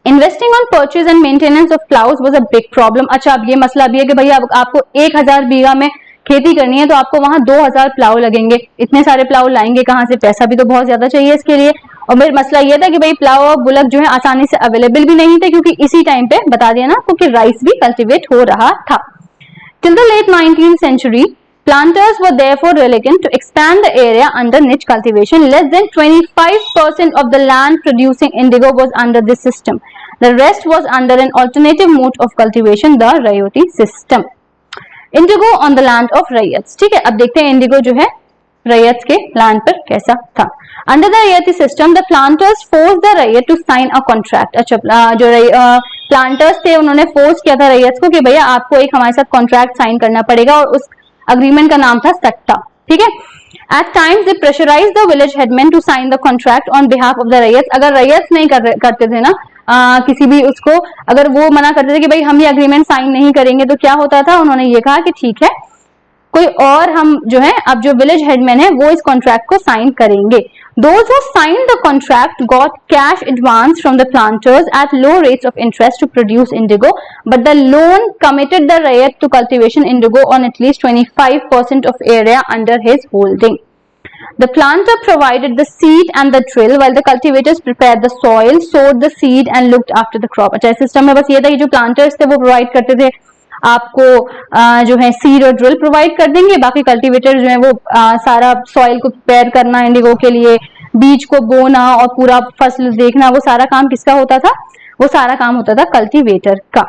A: Investing on purchase and maintenance of ploughs was a big problem. अच्छा, अब ये मसला भी है कि भैया आपको 1000 बीघा में खेती करनी है तो आपको वहां 2000 प्लाउ लगेंगे। इतने सारे प्लाउ लाएंगे कहां से, पैसा भी तो बहुत ज्यादा चाहिए इसके लिए। और मेरा मसला ये था कि भाई प्लाउ और बुलक जो है आसानी से अवेलेबल भी नहीं थे, क्योंकि इसी टाइम पे बता दिया ना आपको कि राइस भी कल्टीवेट हो रहा था। Till the late 19th century, planters were therefore reluctant to expand the area under niche cultivation. Less than 25% of the land producing indigo was under this system. The rest was under an alternative mode of cultivation, the Rayoti system. Indigo on the land of Rayats, ठीक है। अब देखते हैं Indigo जो है रैयत के land पर कैसा था। Under the ryoti system the planters force the ryot to sign a contract. अच्छा, जो प्लांटर्स थे उन्होंने फोर्स किया था रैयत को कि भैया आपको एक हमारे साथ कॉन्ट्रैक्ट साइन करना पड़ेगा, और उस अग्रीमेंट का नाम था सट्टा, ठीक है। At times they pressurise the village headman to sign the contract on behalf of the ryot. अगर रैयत नहीं करते थे ना किसी भी उसको, अगर वो मना करते थे कि भाई हम ये अग्रीमेंट साइन नहीं करेंगे, तो क्या होता था, उन्होंने ये कहा कि ठीक है कोई और हम जो है अब जो विलेज हेडमैन है वो इस कॉन्ट्रैक्ट को साइन करेंगे। Those who signed the contract got cash advance from the planters at low rates of interest to produce indigo, but the loan committed the Rayat to cultivation indigo on at least 25% of area under his holding. The planter provided the seed and the drill, while the cultivators prepared the soil, sowed the seed and looked after the crop. अच्छा, system में बस ये था कि जो planters थे वो provide करते थे आपको जो है सीड और ड्रिल प्रोवाइड कर देंगे, बाकी कल्टीवेटर जो है वो सारा सॉइल को प्रिपेयर करना इंडिगो के लिए, बीज को बोना और पूरा फसल देखना, वो सारा काम किसका होता था, वो सारा काम होता था कल्टीवेटर का।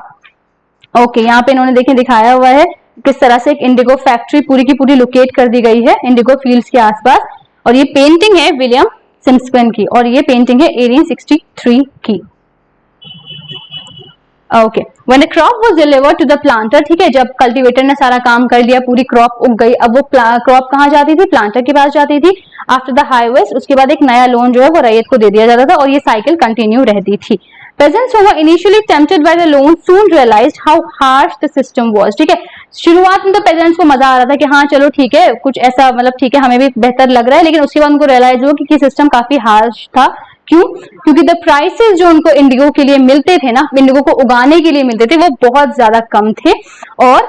A: ओके, यहाँ पे इन्होंने देखें दिखाया हुआ है किस तरह से एक इंडिगो फैक्ट्री पूरी की पूरी लोकेट कर दी गई है इंडिगो फील्ड्स के आसपास, और ये पेंटिंग है विलियम सिम्पसन की, और ये पेंटिंग है 1863 की। Okay, when the crop was delivered to the planter, ठीक है, जब कल्टीवेटर ने सारा काम कर लिया, पूरी क्रॉप उग गई, अब वो क्रॉप कहाँ जाती थी, प्लांटर के पास जाती थी। आफ्टर द हार्वेस्ट उसके बाद एक नया लोन जो है वो रैयत को दे दिया जाता था, और ये साइकिल कंटिन्यू रहती थी। Peasants who were initially tempted by the loan soon realized how harsh the system was, ठीक है। शुरुआत में तो पेजेंट्स को मजा आ रहा था कि हाँ चलो ठीक है कुछ ऐसा मतलब ठीक है हमें भी बेहतर लग रहा है, लेकिन उसके बाद उनको रियलाइज हुआ कि सिस्टम काफी हार्श था। क्यों? क्योंकि द प्राइसेस जो उनको इंडिगो के लिए मिलते थे ना, इंडिगो को उगाने के लिए मिलते थे, वो बहुत ज्यादा कम थे, और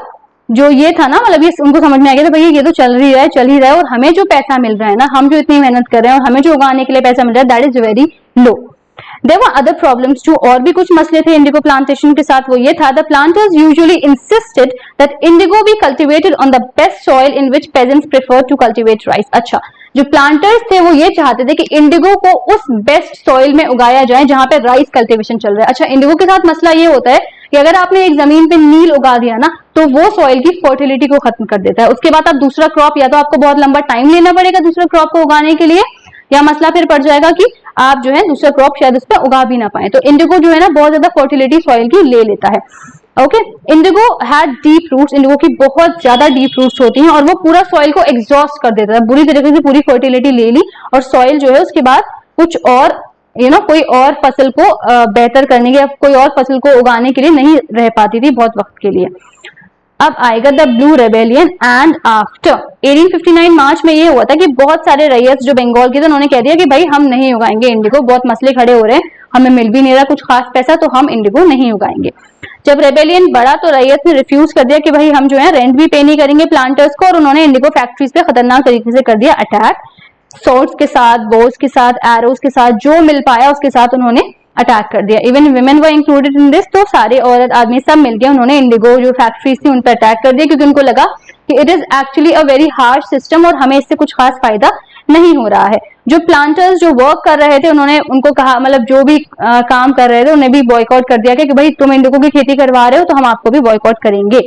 A: जो ये था ना मतलब ये उनको समझ में आ गया था भैया ये तो चल ही रहा है, और हमें जो पैसा मिल रहा है ना, हम जो इतनी मेहनत कर रहे हैं और हमें जो उगाने के लिए पैसा मिल रहा है that is very low. There were other problems too, और भी कुछ मसले थे इंडिगो प्लांटेशन के साथ। वो ये था, the planters usually insisted that indigo be cultivated on the best soil in which peasants preferred to cultivate rice। अच्छा, जो प्लांटर्स थे वो ये चाहते थे कि इंडिगो को उस बेस्ट सॉइल में उगाया जाए जहां पे राइस कल्टीवेशन चल रहा है। अच्छा, इंडिगो के साथ मसला ये होता है कि अगर आपने एक जमीन पे नील उगा दिया ना, तो वो सॉइल की फर्टिलिटी को खत्म कर देता है। उसके बाद आप दूसरा क्रॉप, या तो आपको बहुत लंबा टाइम लेना पड़ेगा दूसरा क्रॉप को उगाने के लिए, या मसला फिर पड़ जाएगा कि आप जो है दूसरा क्रॉप शायद उस पर उगा भी ना पाए। तो इंडिगो जो है ना बहुत ज्यादा फर्टिलिटी सॉइल की ले लेता है। Okay, indigo had deep roots, indigo की बहुत ज्यादा डीप रूट्स होती हैं और वो पूरा सॉइल को एग्जॉस्ट कर देता है, बुरी तरीके से पूरी फर्टिलिटी ले ली और सॉइल जो है उसके बाद कुछ और कोई और फसल को बेहतर करने के या कोई और फसल को उगाने के लिए नहीं रह पाती थी बहुत वक्त के लिए। अब आएगा the blue rebellion and after 1859 मार्च में ये हुआ था कि बहुत सारे रैयत जो बंगाल के थे उन्होंने कह दिया कि भाई हम नहीं उगाएंगे इंडिगो, बहुत मसले खड़े हो रहे हैं, हमें मिल भी नहीं रहा कुछ खास पैसा, तो हम इंडिगो नहीं उगाएंगे। जब रेबेलियन बढ़ा तो रैयत ने रिफ्यूज कर दिया कि भाई हम जो है रेंट भी पे नहीं करेंगे प्लांटर्स को, और उन्होंने इंडिगो फैक्ट्रीज पे खतरनाक तरीके से कर दिया अटैक। सोर्ड्स के साथ, बोस के साथ, एरोज के साथ, जो मिल पाया उसके साथ उन्होंने अटैक कर दिया। Even women were included in this, तो सारे औरत आदमी सब मिलके उन्होंने इंडिगो जो फैक्ट्रीज थी उन पर अटैक कर दिया, क्योंकि उनको लगा कि it is actually a very hard system और हमें इससे कुछ खास फायदा नहीं हो रहा है। जो प्लांटर्स जो वर्क कर रहे थे उन्होंने उनको कहा, मतलब जो भी काम कर रहे थे उन्हें भी बॉयकॉट कर दिया कि भाई तुम इंडिगो की खेती करवा रहे हो तो हम आपको भी बॉयकॉट करेंगे।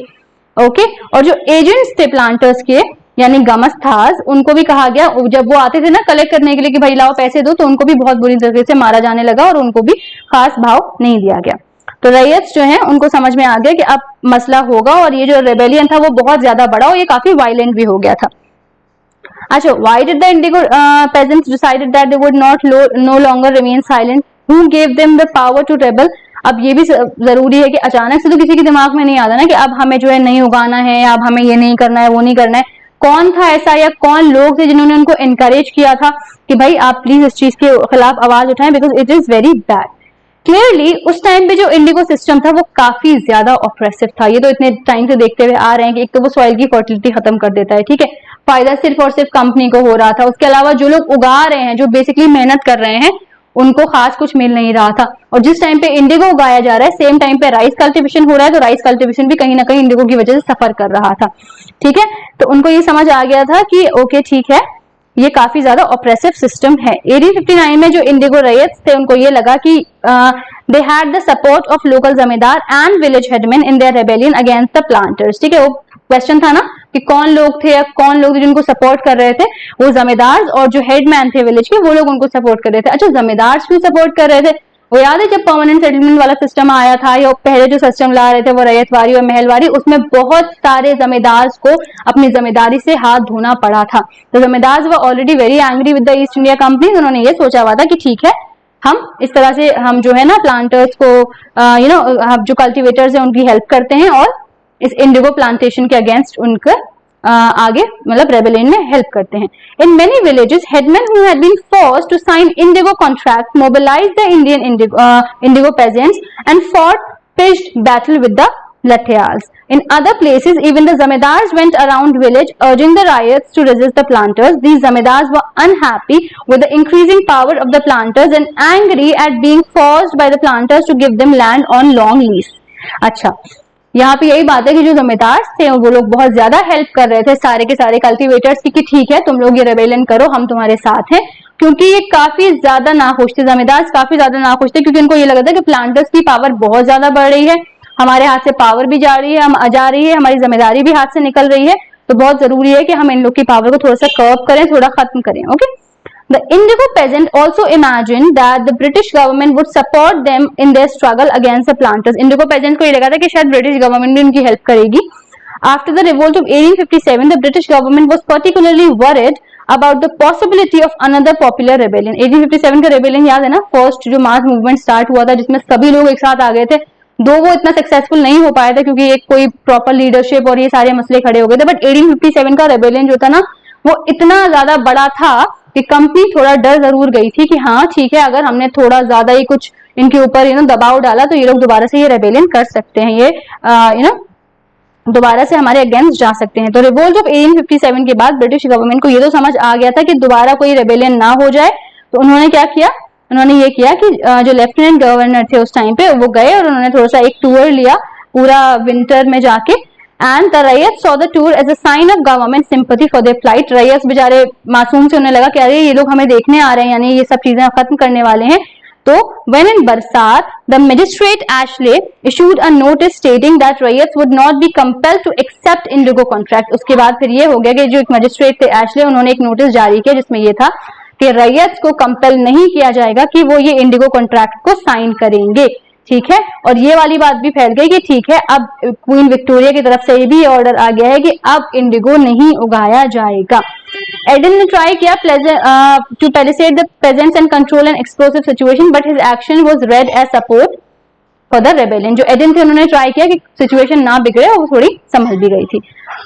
A: ओके, और जो एजेंट्स थे प्लांटर्स के यानी गमस्थास, उनको भी कहा गया, जब वो आते थे ना कलेक्ट करने के लिए कि भाई लाओ पैसे दो, तो उनको भी बहुत बुरी तरीके से मारा जाने लगा और उनको भी खास भाव नहीं दिया गया। तो रैयत जो है उनको समझ में आ गया कि अब मसला होगा, और ये जो रेबेलियन था वो बहुत ज्यादा बड़ा और ये काफी वायलेंट भी हो गया था। अच्छा, why did the Indigo peasants decided that they would not no longer remain silent? Who gave them the power to rebel? अब ये भी जरूरी है कि अचानक से तो किसी के दिमाग में नहीं आता ना कि अब हमें जो है नहीं उगाना है, अब हमें ये नहीं करना है, वो नहीं करना है। कौन था ऐसा या कौन लोग थे जिन्होंने उनको एनकरेज किया था कि भाई आप प्लीज इस चीज के खिलाफ आवाज उठाएं, because it is very bad. Clearly उस टाइम पे जो इंडिगो सिस्टम था वो काफी ज्यादा ऑप्रेसिव था। ये तो इतने टाइम से देखते हुए आ रहे हैं कि एक तो वो सॉइल की फर्टिलिटी खत्म कर देता है, ठीक है, फायदा सिर्फ और सिर्फ कंपनी को हो रहा था, उसके अलावा जो लोग उगा रहे हैं, जो बेसिकली मेहनत कर रहे हैं, उनको खास कुछ मिल नहीं रहा था। और जिस टाइम पे इंडिगो उगाया जा रहा है सेम टाइम पे राइस कल्टीवेशन हो रहा है, तो राइस कल्टीवेशन भी कहीं ना कहीं इंडिगो की वजह से सफर कर रहा था, ठीक है। तो उनको ये समझ आ गया था कि ओके ठीक है, ये काफी ज्यादा ऑप्रेसिव सिस्टम है। 1859 में जो इंडिगो रैयत थे उनको ये लगा कि they had the support of local zamindar and village headman in their rebellion against the planters, ठीक है। वो क्वेश्चन था ना कि कौन लोग थे या कौन लोग जिनको सपोर्ट कर रहे थे, वो जमींदार और जो हेडमैन थे विलेज के, वो लोग उनको सपोर्ट कर रहे थे। अच्छा, जमींदार क्यों सपोर्ट कर रहे थे? वो याद है जब परमानेंट सेटलमेंट वाला सिस्टम आया था, या पहले जो सिस्टम ला रहे थे वो रैयतवारी और महलवारी, उसमें बहुत सारे जमींदार को अपनी जिम्मेदारी से हाथ धोना पड़ा था। तो जमींदार वो already very angry with the east India company, उन्होंने ये सोचा हुआ था कि ठीक है, हम इस तरह से हम जो है ना प्लांटर्स को जो कल्टिवेटर्स हैं उनकी हेल्प करते हैं और इस इंडिगो प्लांटेशन के अगेंस्ट उनके आगे मतलब रेबेलियन में हेल्प करते हैं। In many villages headman who had been forced to sign indigo contract mobilised the Indian indigo peasants and fought pitched battle with the lattiyars. In other places, even the zamindars went around village urging the riots to resist the planters. These zamindars were unhappy with the increasing power of the planters and angry at being forced by the planters to give them land on long lease. अच्छा, यहाँ पे यही बात है कि जो जमींदार थे वो लोग बहुत ज्यादा हेल्प कर रहे थे सारे के सारे कल्टीवेटर्स की कि ठीक है तुम लोग ये रेबेलियन करो, हम तुम्हारे साथ हैं, क्योंकि ये काफी ज्यादा नाखुश थे, जमींदार काफी ज्यादा नाखुश थे, क्योंकि उनको ये लगा था कि प्लांटर्स की पावर बहुत ज्यादा बढ़ रही है, हमारे हाथ से पावर भी जा रही है, हमारी जिम्मेदारी भी हाथ से निकल रही है, तो बहुत जरूरी है कि हम इन लोग की पावर को थोड़ा सा कर्व करें, थोड़ा खत्म करें। Okay, The Indigo peasant also imagined that the British government would support them in their struggle against the planters. Indigo peasant को ये लगा था कि शायद ब्रिटिश गवर्नमेंट भी उनकी हेल्प करेगी। After the revolt of 1857, the British government was particularly worried about the possibility of another popular rebellion. 1857 का rebellion याद है ना, फर्स्ट जो मास मूवमेंट स्टार्ट हुआ था जिसमें सभी लोग एक साथ आ गए थे, दो वो इतना सक्सेसफुल नहीं हो पाया था क्योंकि एक कोई प्रॉपर लीडरशिप और ये सारे मसले खड़े हो गए थे, बट 1857 का रेबेलियन जो था ना वो इतना ज्यादा बड़ा था कि कंपनी थोड़ा डर जरूर गई थी कि हाँ ठीक है, अगर हमने थोड़ा ज्यादा ही कुछ इनके ऊपर दबाव डाला तो ये लोग दोबारा से ये रेबेलियन कर सकते हैं, ये दोबारा से हमारे अगेंस्ट जा सकते हैं। तो रिवोल्ट ऑफ 1857 के बाद ब्रिटिश गवर्नमेंट को ये तो समझ आ गया था कि दोबारा कोई रेबेलियन ना हो जाए, तो उन्होंने क्या किया, उन्होंने ये किया कि जो लेफ्टिनेंट गवर्नर थे उस टाइम पे वो गए और उन्होंने थोड़ा सा एक टूर लिया पूरा विंटर में जाके, and the ryot saw the tour as a sign of government sympathy for their flight. Ryot बेचारे मासूम से उन्हें लगा कि अरे ये लोग हमें देखने आ रहे हैं, यानी ये सब चीजें खत्म करने वाले हैं। तो when in Barsat, the magistrate Ashley issued a notice stating that riots would not be compelled to accept indigo contract। उसके बाद फिर ये हो गया कि जो एक मजिस्ट्रेट थे एशले, उन्होंने एक नोटिस जारी किया जिसमें ये था कि रैयत को कंपेल नहीं किया जाएगा कि वो ये इंडिगो कॉन्ट्रैक्ट को साइन करेंगे, ठीक है। और ये वाली बात भी फैल गई कि ठीक है, अब क्वीन विक्टोरिया की तरफ से भी ऑर्डर आ गया है कि अब इंडिगो नहीं उगाया जाएगा। एडन ने ट्राई किया to palisade the presence and control an explosive situation, but his action was read as support for the rebellion. जो एडन थे उन्होंने ट्राई किया कि सिचुएशन ना बिगड़े, और वो थोड़ी संभल भी गई थी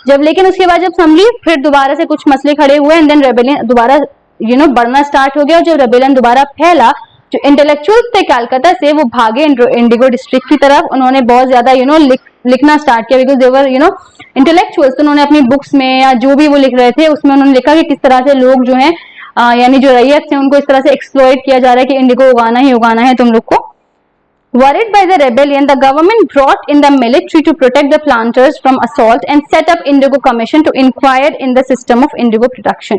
A: जब, लेकिन उसके बाद जब संभली फिर दोबारा से कुछ मसले खड़े हुए एंड देन रेबेलियन दोबारा बढ़ना स्टार्ट हो गया। और जब रेबेलियन दोबारा फैला, जो इंटेलेक्चुअल्स थे कलकत्ता से वो भागे इंडिगो डिस्ट्रिक्ट की तरफ। उन्होंने बहुत ज्यादा लिखना स्टार्ट किया, बिकॉज देवर इंटेलेक्चुअल्स। तो उन्होंने अपनी बुक्स में या जो भी वो लिख रहे थे उसमें उन्होंने लिखा कि किस तरह से लोग जो हैं यानी जो रैयत थे उनको इस तरह से एक्सप्लॉइट किया जा रहा है कि इंडिगो उगाना ही उगाना है तुम लोग को। Worried by the rebellion, the government brought in the military to protect the planters from assault and set up Indigo Commission to inquire in the system of indigo production.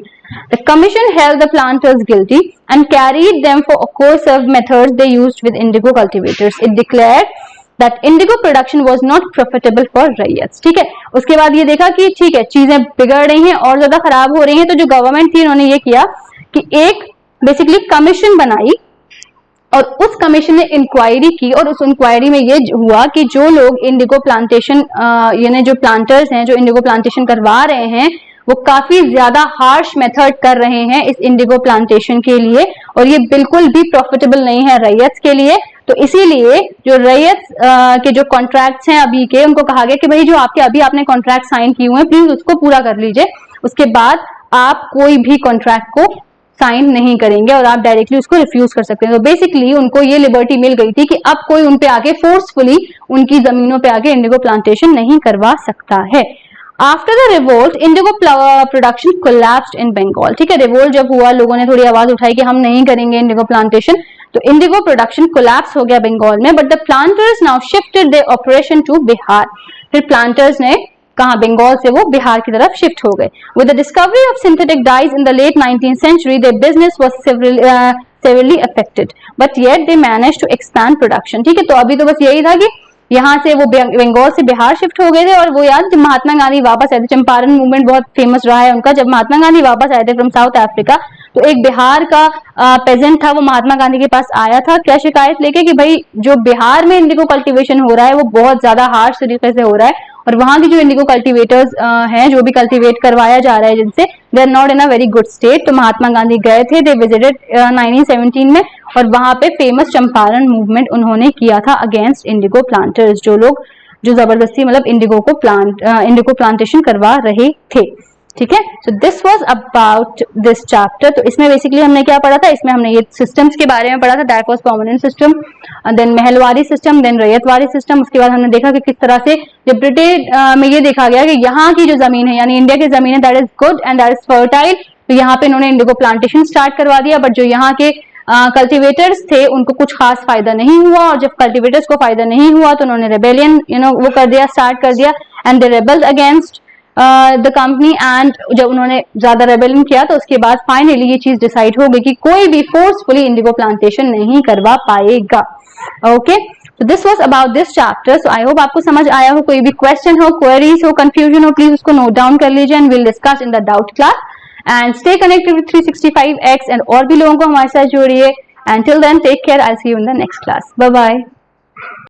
A: The commission held the planters guilty and carried them for coercive methods they used with indigo cultivators. It declared that indigo production was not profitable for raiats. ठीक है, उसके बाद ये देखा कि ठीक है चीजें बिगड़ रही हैं और ज्यादा खराब हो रही हैं, तो जो गवर्नमेंट थी उन्होंने ये किया कि एक बेसिकली कमीशन बनाई और उस कमीशन ने इंक्वायरी की। और उस इंक्वायरी में ये हुआ कि जो लोग इंडिगो प्लांटेशन यानी जो प्लांटर्स हैं जो इंडिगो प्लांटेशन करवा रहे हैं वो काफी ज्यादा हार्श मेथड कर रहे हैं इस इंडिगो प्लांटेशन के लिए, और ये बिल्कुल भी प्रॉफिटेबल नहीं है रैयत के लिए। तो इसीलिए जो रैयत के जो कॉन्ट्रैक्ट्स हैं अभी के, उनको कहा गया कि भाई जो आपने कॉन्ट्रैक्ट साइन किए हुए हैं प्लीज उसको पूरा कर लीजिए, उसके बाद आप कोई भी कॉन्ट्रैक्ट को साइन नहीं करेंगे और आप डायरेक्टली उसको रिफ्यूज कर सकते हैं। तो बेसिकली उनको ये लिबर्टी मिल गई थी कि अब कोई उन पे आके फोर्सफुली उनकी जमीनों पे आके इंडिगो प्लांटेशन नहीं करवा सकता है। After the revolt indigo production collapsed in Bengal. ठीक है, रिवोल्ट जब हुआ लोगों ने थोड़ी आवाज उठाई कि हम नहीं करेंगे इंडिगो प्लांटेशन, तो इंडिगो प्रोडक्शन कोलैप्स हो गया बंगाल में। But the planters now shifted their operation to Bihar. फिर प्लांटर्स ने कहा बंगाल से वो बिहार की तरफ शिफ्ट हो गए। With the discovery of synthetic dyes in the late 19th century, their business was severely affected, but yet they managed to expand production। ठीक है, तो अभी तो बस यही था कि यहाँ से वो बंगाल से बिहार शिफ्ट हो गए थे। और वो याद जब महात्मा गांधी वापस आए थे, चंपारण मूवमेंट बहुत फेमस रहा है उनका, जब महात्मा गांधी वापस आए थे फ्रॉम साउथ अफ्रीका, तो एक बिहार का पेजेंट था, वो महात्मा गांधी के पास आया था क्या शिकायत लेके कि भाई जो बिहार में इंडिगो कल्टीवेशन हो रहा है वो बहुत ज्यादा हार्श तरीके से हो रहा है, और वहां की जो इंडिगो कल्टीवेटर्स हैं जो भी कल्टीवेट करवाया जा रहा है जिनसे, they are not in a very good state. तो महात्मा गांधी गए थे, दे विजिटेड 1917 में, और वहां पे फेमस चंपारण मूवमेंट उन्होंने किया था अगेंस्ट इंडिगो प्लांटर्स, जो लोग जो जबरदस्ती मतलब इंडिगो प्लांटेशन करवा रहे थे। ठीक है, so this was about this chapter. तो इसमें बेसिकली हमने क्या पढ़ा था, इसमें हमने ये सिस्टम्स के बारे में पढ़ा था, that was permanent system, then Mahalwari system, then Ryotwari system. उसके बाद हमने देखा कि किस तरह से जब ब्रिटेन में ये देखा गया कि यहाँ की जो जमीन है यानी इंडिया की जमीन है that is good and that is fertile, तो यहाँ पे इन्होंने इंडिगो प्लांटेशन स्टार्ट करवा दिया। बट जो यहाँ के कल्टीवेटर्स थे उनको कुछ खास फायदा नहीं हुआ, और जब कल्टीवेटर्स को फायदा नहीं हुआ तो उन्होंने रेबेलियन वो कर दिया, स्टार्ट कर दिया, and they रेबल्ड against the company. And जब उन्होंने ज्यादा रेबेलियन किया तो उसके बाद फाइनली ये चीज डिसाइड हो गई कि कोई भी फोर्सफुली इंडिगो प्लांटेशन नहीं करवा पाएगा। Okay, so this was about this chapter. So I hope आपको समझ आया हो। कोई भी क्वेश्चन हो, क्वेरीज हो, कंफ्यूजन हो, प्लीज उसको नोट डाउन कर लीजिए and we'll discuss in the doubt class. And stay connected with 365X and और भी लोगों को हमारे साथ जोड़िए। Until then, take care. I'll see you in the next class. Bye bye.